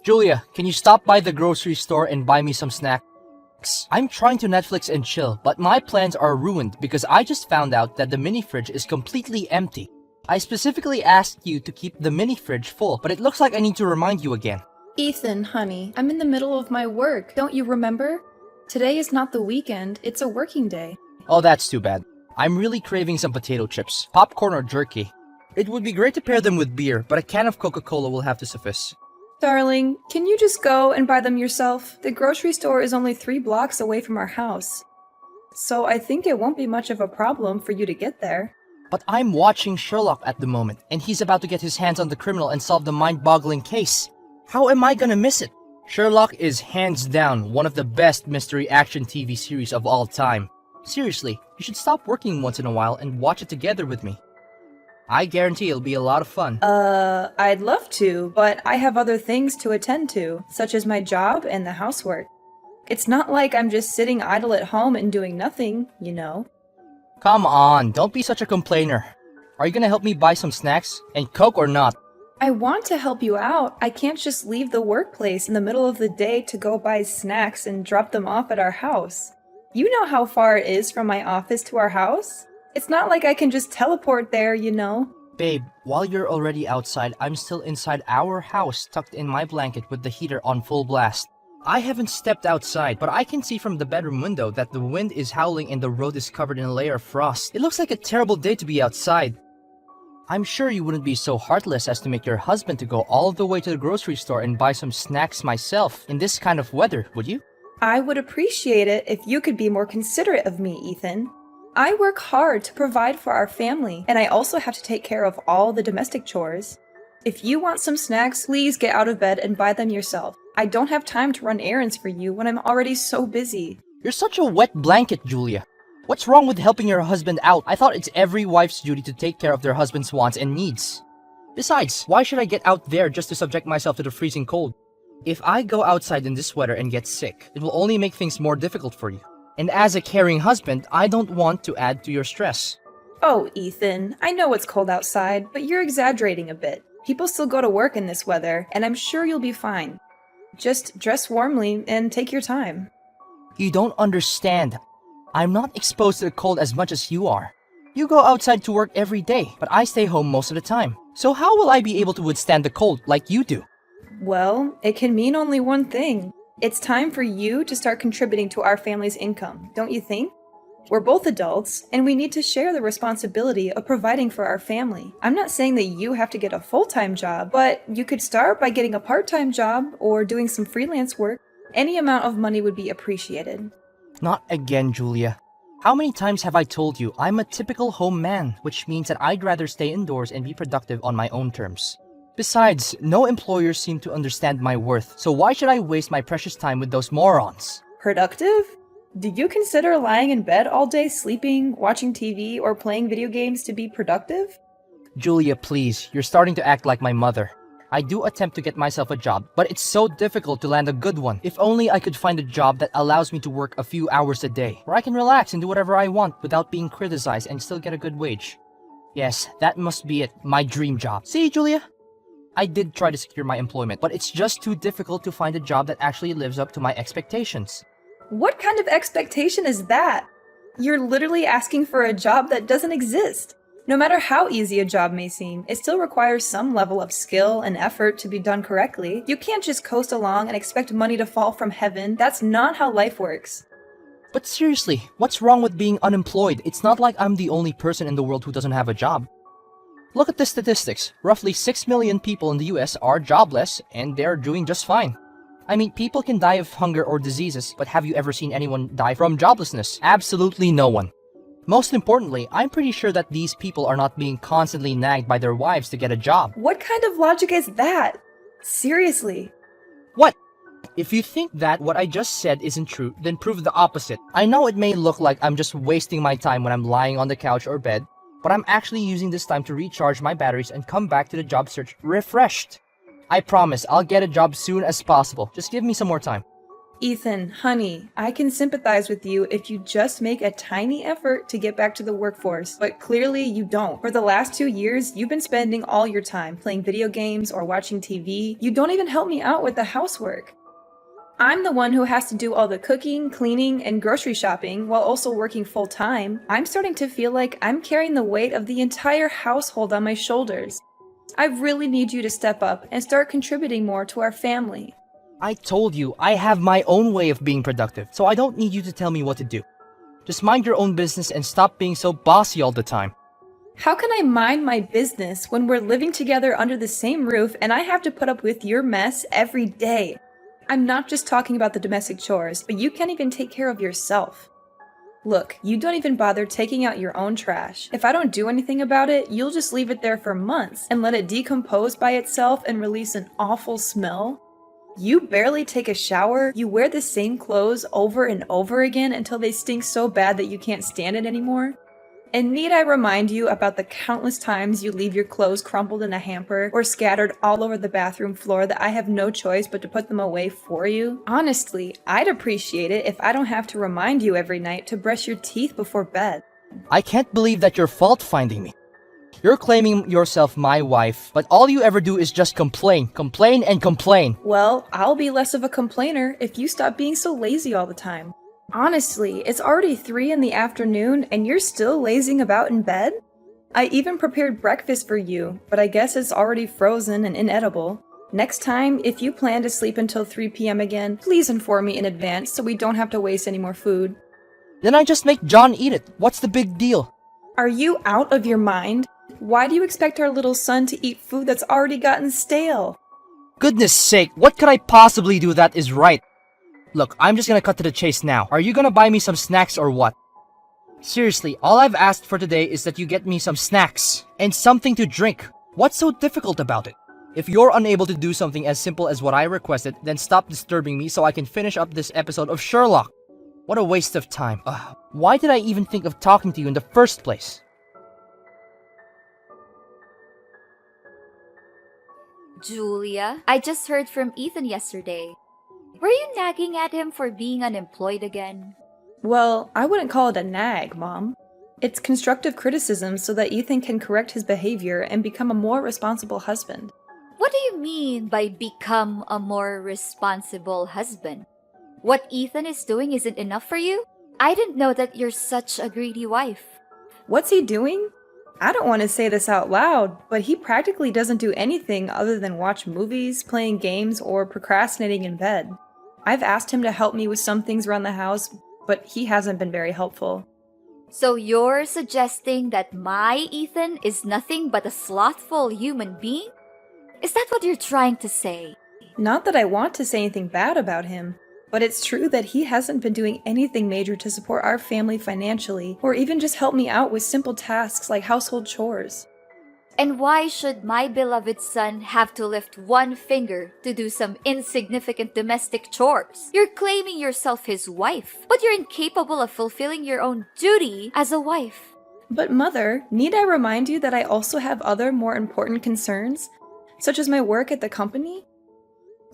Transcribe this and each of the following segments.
Julia, can you stop by the grocery store and buy me some snacks? I'm trying to Netflix and chill, but my plans are ruined because I just found out that the mini fridge is completely empty. I specifically asked you to keep the mini fridge full, but it looks like I need to remind you again. Ethan, honey, I'm in the middle of my work. Don't you remember? Today is not the weekend, it's a working day. Oh, that's too bad. I'm really craving some potato chips, popcorn or jerky. It would be great to pair them with beer, but a can of Coca-Cola will have to suffice. Darling, can you just go and buy them yourself? The grocery store is only 3 blocks away from our house. So I think it won't be much of a problem for you to get there. But I'm watching Sherlock at the moment, and he's about to get his hands on the criminal and solve the mind-boggling case. How am I gonna miss it? Sherlock is hands down one of the best mystery action TV series of all time. Seriously, you should stop working once in a while and watch it together with me. I guarantee it'll be a lot of fun. I'd love to, but I have other things to attend to, such as my job and the housework. It's not like I'm just sitting idle at home and doing nothing, you know. Come on, don't be such a complainer. Are you gonna help me buy some snacks? And Coke or not? I want to help you out. I can't just leave the workplace in the middle of the day to go buy snacks and drop them off at our house. You know how far it is from my office to our house? It's not like I can just teleport there, you know. Babe, while you're already outside, I'm still inside our house tucked in my blanket with the heater on full blast. I haven't stepped outside, but I can see from the bedroom window that the wind is howling and the road is covered in a layer of frost. It looks like a terrible day to be outside. I'm sure you wouldn't be so heartless as to make your husband to go all the way to the grocery store and buy some snacks myself in this kind of weather, would you? I would appreciate it if you could be more considerate of me, Ethan. I work hard to provide for our family, and I also have to take care of all the domestic chores. If you want some snacks, please get out of bed and buy them yourself. I don't have time to run errands for you when I'm already so busy. You're such a wet blanket, Julia. What's wrong with helping your husband out? I thought it's every wife's duty to take care of their husband's wants and needs. Besides, why should I get out there just to subject myself to the freezing cold? If I go outside in this weather and get sick, it will only make things more difficult for you. And as a caring husband, I don't want to add to your stress. Oh, Ethan, I know it's cold outside, but you're exaggerating a bit. People still go to work in this weather, and I'm sure you'll be fine. Just dress warmly and take your time. You don't understand. I'm not exposed to the cold as much as you are. You go outside to work every day, but I stay home most of the time. So how will I be able to withstand the cold like you do? Well, it can mean only one thing. It's time for you to start contributing to our family's income, don't you think? We're both adults, and we need to share the responsibility of providing for our family. I'm not saying that you have to get a full-time job, but you could start by getting a part-time job or doing some freelance work. Any amount of money would be appreciated. Not again, Julia. How many times have I told you I'm a typical home man, which means that I'd rather stay indoors and be productive on my own terms. Besides, no employers seem to understand my worth, so why should I waste my precious time with those morons? Productive? Do you consider lying in bed all day sleeping, watching TV, or playing video games to be productive? Julia, please, you're starting to act like my mother. I do attempt to get myself a job, but it's so difficult to land a good one. If only I could find a job that allows me to work a few hours a day, where I can relax and do whatever I want without being criticized and still get a good wage. Yes, that must be it, my dream job. See, Julia? I did try to secure my employment, but it's just too difficult to find a job that actually lives up to my expectations. What kind of expectation is that? You're literally asking for a job that doesn't exist. No matter how easy a job may seem, it still requires some level of skill and effort to be done correctly. You can't just coast along and expect money to fall from heaven. That's not how life works. But seriously, what's wrong with being unemployed? It's not like I'm the only person in the world who doesn't have a job. Look at the statistics. Roughly 6 million people in the US are jobless, and they're doing just fine. I mean, people can die of hunger or diseases, but have you ever seen anyone die from joblessness? Absolutely no one. Most importantly, I'm pretty sure that these people are not being constantly nagged by their wives to get a job. What kind of logic is that? Seriously. What? If you think that what I just said isn't true, then prove the opposite. I know it may look like I'm just wasting my time when I'm lying on the couch or bed, but I'm actually using this time to recharge my batteries and come back to the job search refreshed. I promise I'll get a job soon as possible. Just give me some more time. Ethan, honey, I can sympathize with you if you just make a tiny effort to get back to the workforce, but clearly you don't. For the last 2 years, you've been spending all your time playing video games or watching TV. You don't even help me out with the housework. I'm the one who has to do all the cooking, cleaning, and grocery shopping while also working full time. I'm starting to feel like I'm carrying the weight of the entire household on my shoulders. I really need you to step up and start contributing more to our family. I told you, I have my own way of being productive, so I don't need you to tell me what to do. Just mind your own business and stop being so bossy all the time. How can I mind my business when we're living together under the same roof and I have to put up with your mess every day? I'm not just talking about the domestic chores, but you can't even take care of yourself. Look, you don't even bother taking out your own trash. If I don't do anything about it, you'll just leave it there for months and let it decompose by itself and release an awful smell. You barely take a shower, you wear the same clothes over and over again until they stink so bad that you can't stand it anymore. And need I remind you about the countless times you leave your clothes crumpled in a hamper or scattered all over the bathroom floor that I have no choice but to put them away for you? Honestly, I'd appreciate it if I don't have to remind you every night to brush your teeth before bed. I can't believe that you're fault-finding me. You're claiming yourself my wife, but all you ever do is just complain, complain, and complain. Well, I'll be less of a complainer if you stop being so lazy all the time. Honestly, it's already 3 in the afternoon and you're still lazing about in bed? I even prepared breakfast for you, but I guess it's already frozen and inedible. Next time, if you plan to sleep until 3 p.m. again, please inform me in advance so we don't have to waste any more food. Then I just make John eat it. What's the big deal? Are you out of your mind? Why do you expect our little son to eat food that's already gotten stale? Goodness sake, what could I possibly do that is right? Look, I'm just gonna cut to the chase now. Are you gonna buy me some snacks or what? Seriously, all I've asked for today is that you get me some snacks and something to drink. What's so difficult about it? If you're unable to do something as simple as what I requested, then stop disturbing me so I can finish up this episode of Sherlock. What a waste of time. Why did I even think of talking to you in the first place? Julia, I just heard from Ethan yesterday. Were you nagging at him for being unemployed again? Well, I wouldn't call it a nag, Mom. It's constructive criticism so that Ethan can correct his behavior and become a more responsible husband. What do you mean by become a more responsible husband? What Ethan is doing isn't enough for you? I didn't know that you're such a greedy wife. What's he doing? I don't want to say this out loud, but he practically doesn't do anything other than watch movies, playing games, or procrastinating in bed. I've asked him to help me with some things around the house, but he hasn't been very helpful. So you're suggesting that my Ethan is nothing but a slothful human being? Is that what you're trying to say? Not that I want to say anything bad about him, but it's true that he hasn't been doing anything major to support our family financially, or even just help me out with simple tasks like household chores. And why should my beloved son have to lift one finger to do some insignificant domestic chores? You're claiming yourself his wife, but you're incapable of fulfilling your own duty as a wife. But Mother, need I remind you that I also have other more important concerns, such as my work at the company?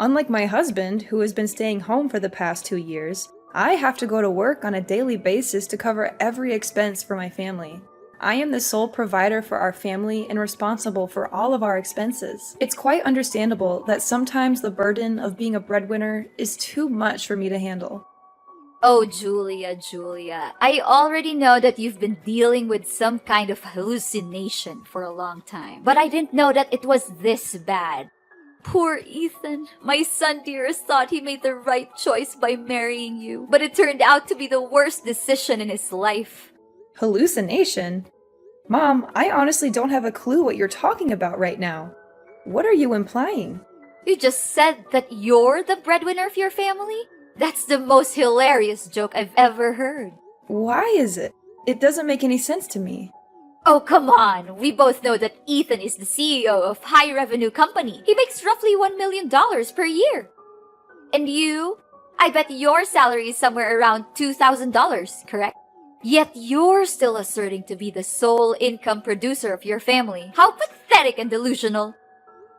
Unlike my husband, who has been staying home for the past 2 years, I have to go to work on a daily basis to cover every expense for my family. I am the sole provider for our family and responsible for all of our expenses. It's quite understandable that sometimes the burden of being a breadwinner is too much for me to handle. Oh, Julia, I already know that you've been dealing with some kind of hallucination for a long time, but I didn't know that it was this bad. Poor Ethan, my son dearest thought he made the right choice by marrying you, but it turned out to be the worst decision in his life. Hallucination? Mom, I honestly don't have a clue what you're talking about right now. What are you implying? You just said that you're the breadwinner of your family? That's the most hilarious joke I've ever heard. Why is it? It doesn't make any sense to me. Oh, come on. We both know that Ethan is the CEO of high-revenue company. He makes roughly $1 million per year. And you? I bet your salary is somewhere around $2,000, correct? Yet you're still asserting to be the sole income producer of your family. How pathetic and delusional.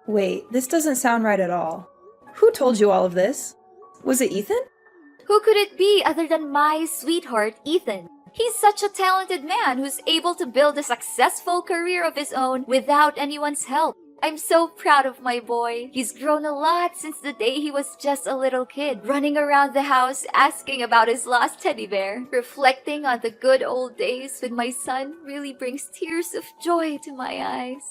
Wait, this doesn't sound right at all. Who told you all of this? Was it Ethan? Who could it be other than my sweetheart, Ethan? He's such a talented man who's able to build a successful career of his own without anyone's help. I'm so proud of my boy. He's grown a lot since the day he was just a little kid, running around the house asking about his lost teddy bear. Reflecting on the good old days with my son really brings tears of joy to my eyes.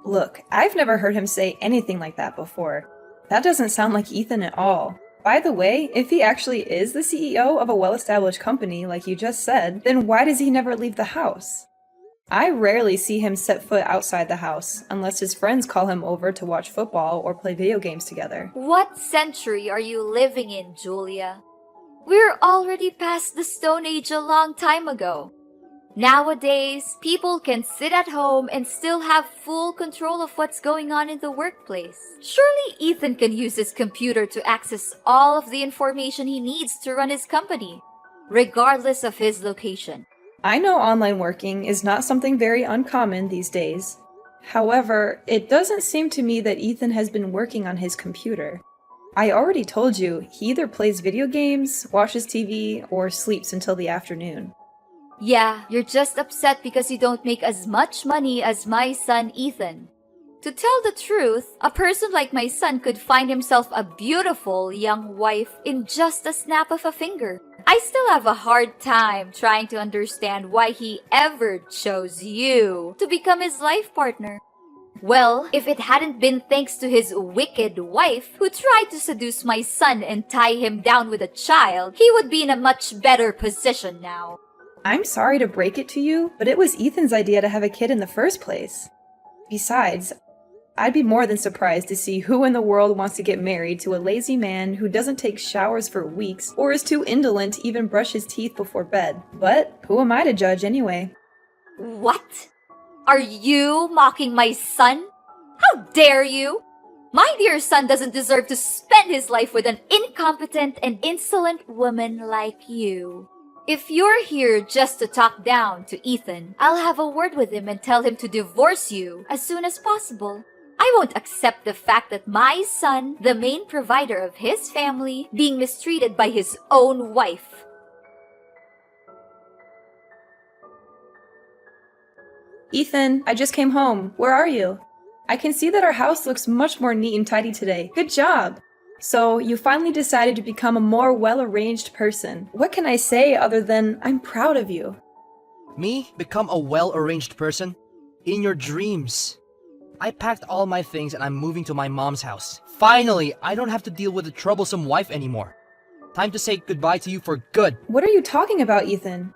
Look, I've never heard him say anything like that before. That doesn't sound like Ethan at all. By the way, if he actually is the CEO of a well-established company like you just said, then why does he never leave the house? I rarely see him set foot outside the house, unless his friends call him over to watch football or play video games together. What century are you living in, Julia? We're already past the Stone Age a long time ago. Nowadays, people can sit at home and still have full control of what's going on in the workplace. Surely Ethan can use his computer to access all of the information he needs to run his company, regardless of his location. I know online working is not something very uncommon these days. However, it doesn't seem to me that Ethan has been working on his computer. I already told you, he either plays video games, watches TV, or sleeps until the afternoon. Yeah, you're just upset because you don't make as much money as my son Ethan. To tell the truth, a person like my son could find himself a beautiful young wife in just a snap of a finger. I still have a hard time trying to understand why he ever chose you to become his life partner. Well, if it hadn't been thanks to his wicked wife who tried to seduce my son and tie him down with a child, he would be in a much better position now. I'm sorry to break it to you, but it was Ethan's idea to have a kid in the first place. Besides, I'd be more than surprised to see who in the world wants to get married to a lazy man who doesn't take showers for weeks or is too indolent to even brush his teeth before bed. But who am I to judge anyway? What? Are you mocking my son? How dare you? My dear son doesn't deserve to spend his life with an incompetent and insolent woman like you. If you're here just to talk down to Ethan, I'll have a word with him and tell him to divorce you as soon as possible. I won't accept the fact that my son, the main provider of his family, being mistreated by his own wife. Ethan, I just came home. Where are you? I can see that our house looks much more neat and tidy today. Good job! So, you finally decided to become a more well-arranged person. What can I say other than I'm proud of you? Me? Become a well-arranged person? In your dreams. I packed all my things and I'm moving to my mom's house. Finally, I don't have to deal with a troublesome wife anymore. Time to say goodbye to you for good. What are you talking about, Ethan?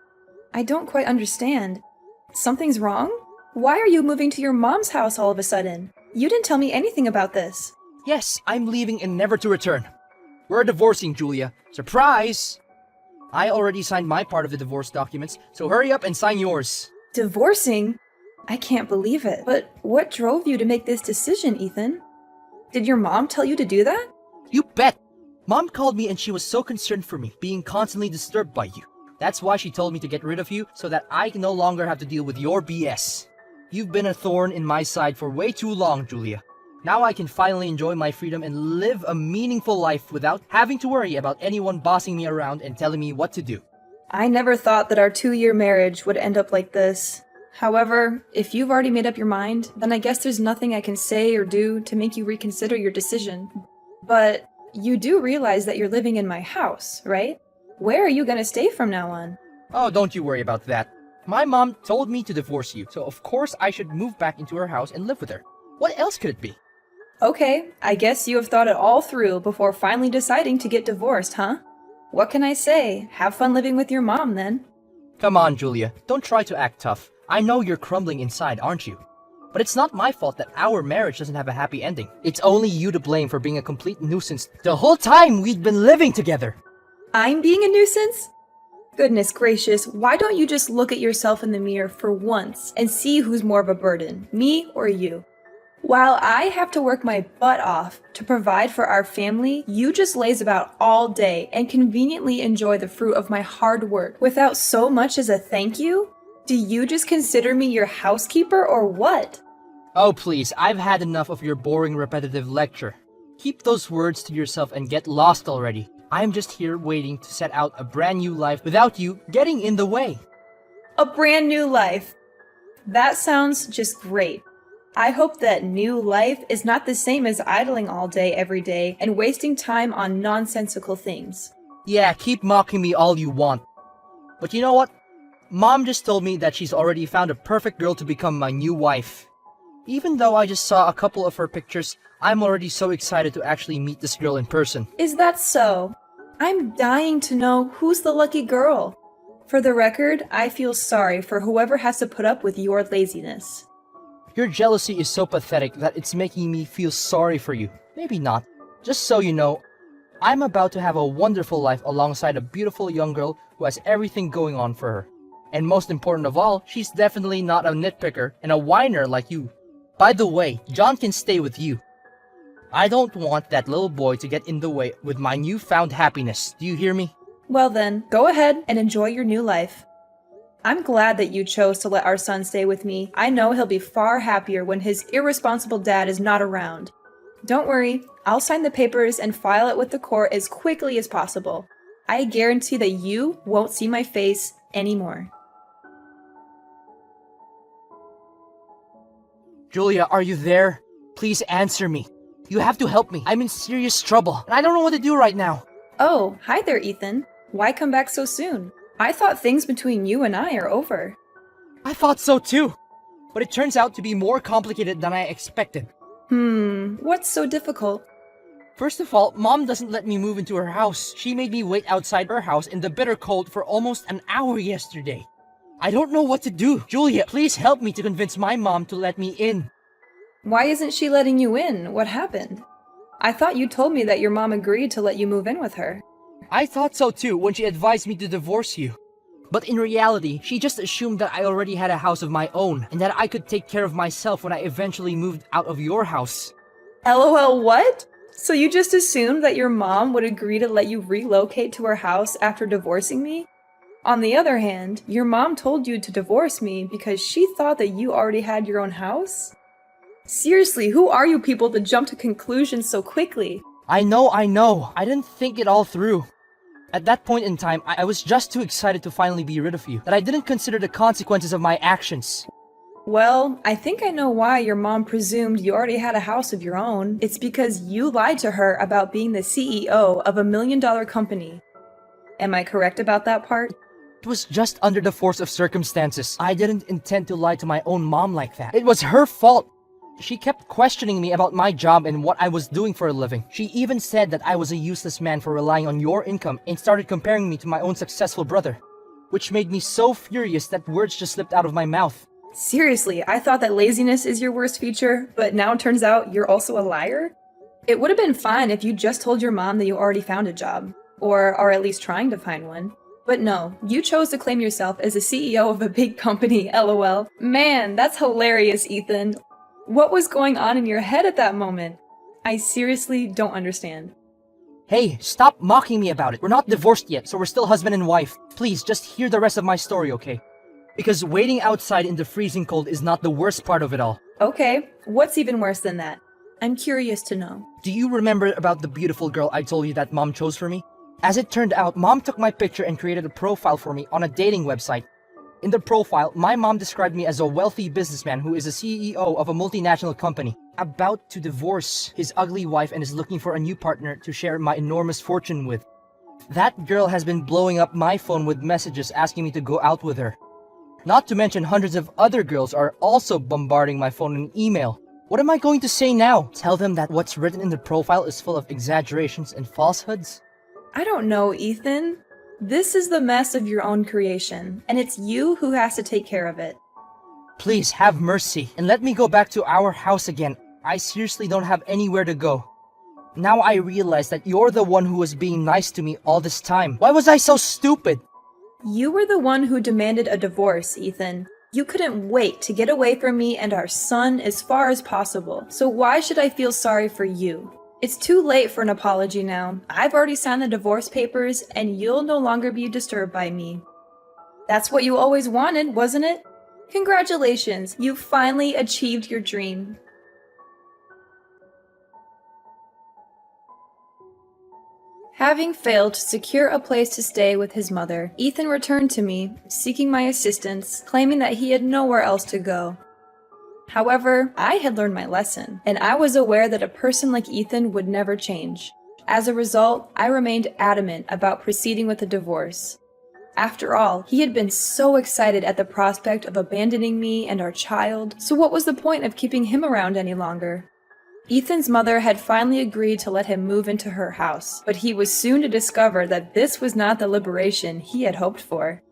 I don't quite understand. Something's wrong? Why are you moving to your mom's house all of a sudden? You didn't tell me anything about this. Yes, I'm leaving and never to return. We're divorcing, Julia. Surprise! I already signed my part of the divorce documents, so hurry up and sign yours. Divorcing? I can't believe it. But what drove you to make this decision, Ethan? Did your mom tell you to do that? You bet! Mom called me and she was so concerned for me, being constantly disturbed by you. That's why she told me to get rid of you, so that I can no longer have to deal with your BS. You've been a thorn in my side for way too long, Julia. Now I can finally enjoy my freedom and live a meaningful life without having to worry about anyone bossing me around and telling me what to do. I never thought that our 2-year marriage would end up like this. However, if you've already made up your mind, then I guess there's nothing I can say or do to make you reconsider your decision. But you do realize that you're living in my house, right? Where are you gonna stay from now on? Oh, don't you worry about that. My mom told me to divorce you, so of course I should move back into her house and live with her. What else could it be? Okay, I guess you have thought it all through before finally deciding to get divorced, huh? What can I say? Have fun living with your mom, then. Come on, Julia. Don't try to act tough. I know you're crumbling inside, aren't you? But it's not my fault that our marriage doesn't have a happy ending. It's only you to blame for being a complete nuisance the whole time we've been living together. I'm being a nuisance? Goodness gracious, why don't you just look at yourself in the mirror for once and see who's more of a burden, me or you? While I have to work my butt off to provide for our family, you just laze about all day and conveniently enjoy the fruit of my hard work without so much as a thank you? Do you just consider me your housekeeper or what? Oh please, I've had enough of your boring repetitive lecture. Keep those words to yourself and get lost already. I'm just here waiting to set out a brand new life without you getting in the way. A brand new life. That sounds just great. I hope that new life is not the same as idling all day every day and wasting time on nonsensical things. Yeah, keep mocking me all you want. But you know what? Mom just told me that she's already found a perfect girl to become my new wife. Even though I just saw a couple of her pictures, I'm already so excited to actually meet this girl in person. Is that so? I'm dying to know who's the lucky girl. For the record, I feel sorry for whoever has to put up with your laziness. Your jealousy is so pathetic that it's making me feel sorry for you. Maybe not. Just so you know, I'm about to have a wonderful life alongside a beautiful young girl who has everything going on for her. And most important of all, she's definitely not a nitpicker and a whiner like you. By the way, John can stay with you. I don't want that little boy to get in the way with my newfound happiness. Do you hear me? Well then, go ahead and enjoy your new life. I'm glad that you chose to let our son stay with me. I know he'll be far happier when his irresponsible dad is not around. Don't worry, I'll sign the papers and file it with the court as quickly as possible. I guarantee that you won't see my face anymore. Julia, are you there? Please answer me. You have to help me. I'm in serious trouble, and I don't know what to do right now. Oh, hi there, Ethan. Why come back so soon? I thought things between you and I are over. I thought so too, but it turns out to be more complicated than I expected. What's so difficult? First of all, Mom doesn't let me move into her house. She made me wait outside her house in the bitter cold for almost an hour yesterday. I don't know what to do. Julia, please help me to convince my mom to let me in. Why isn't she letting you in? What happened? I thought you told me that your mom agreed to let you move in with her. I thought so too when she advised me to divorce you. But in reality, she just assumed that I already had a house of my own and that I could take care of myself when I eventually moved out of your house. LOL, what? So you just assumed that your mom would agree to let you relocate to her house after divorcing me? On the other hand, your mom told you to divorce me because she thought that you already had your own house? Seriously, who are you people to jump to conclusions so quickly? I know. I didn't think it all through. At that point in time, I was just too excited to finally be rid of you, that I didn't consider the consequences of my actions. Well, I think I know why your mom presumed you already had a house of your own. It's because you lied to her about being the CEO of $1 million company. Am I correct about that part? It was just under the force of circumstances. I didn't intend to lie to my own mom like that. It was her fault. She kept questioning me about my job and what I was doing for a living. She even said that I was a useless man for relying on your income and started comparing me to my own successful brother, which made me so furious that words just slipped out of my mouth. Seriously, I thought that laziness is your worst feature, but now it turns out you're also a liar? It would have been fine if you just told your mom that you already found a job, or are at least trying to find one. But no, you chose to claim yourself as the CEO of a big company, LOL. Man, that's hilarious, Ethan. What was going on in your head at that moment? I seriously don't understand. Hey, stop mocking me about it. We're not divorced yet, so we're still husband and wife. Please, just hear the rest of my story, okay? Because waiting outside in the freezing cold is not the worst part of it all. Okay, what's even worse than that? I'm curious to know. Do you remember about the beautiful girl I told you that Mom chose for me? As it turned out, Mom took my picture and created a profile for me on a dating website. In the profile, my mom described me as a wealthy businessman who is a CEO of a multinational company, about to divorce his ugly wife and is looking for a new partner to share my enormous fortune with. That girl has been blowing up my phone with messages asking me to go out with her. Not to mention hundreds of other girls are also bombarding my phone and email. What am I going to say now? Tell them that what's written in the profile is full of exaggerations and falsehoods? I don't know, Ethan. This is the mess of your own creation, and it's you who has to take care of it. Please have mercy and let me go back to our house again. I seriously don't have anywhere to go. Now I realize that you're the one who was being nice to me all this time. Why was I so stupid? You were the one who demanded a divorce, Ethan. You couldn't wait to get away from me and our son as far as possible, so why should I feel sorry for you? It's too late for an apology now. I've already signed the divorce papers, and you'll no longer be disturbed by me. That's what you always wanted, wasn't it? Congratulations, you finally achieved your dream. Having failed to secure a place to stay with his mother, Ethan returned to me, seeking my assistance, claiming that he had nowhere else to go. However, I had learned my lesson, and I was aware that a person like Ethan would never change. As a result, I remained adamant about proceeding with a divorce. After all, he had been so excited at the prospect of abandoning me and our child, so what was the point of keeping him around any longer? Ethan's mother had finally agreed to let him move into her house, but he was soon to discover that this was not the liberation he had hoped for.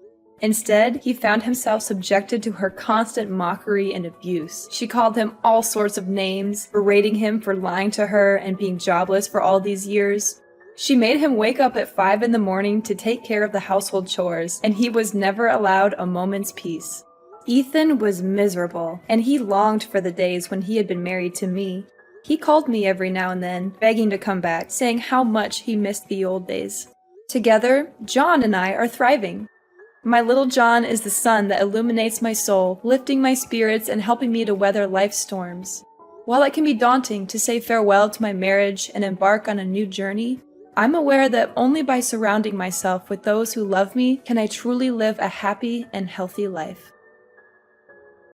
Instead, he found himself subjected to her constant mockery and abuse. She called him all sorts of names, berating him for lying to her and being jobless for all these years. She made him wake up at 5 in the morning to take care of the household chores, and he was never allowed a moment's peace. Ethan was miserable, and he longed for the days when he had been married to me. He called me every now and then, begging to come back, saying how much he missed the old days. Together, John and I are thriving. My little John is the sun that illuminates my soul, lifting my spirits and helping me to weather life's storms. While it can be daunting to say farewell to my marriage and embark on a new journey, I'm aware that only by surrounding myself with those who love me can I truly live a happy and healthy life.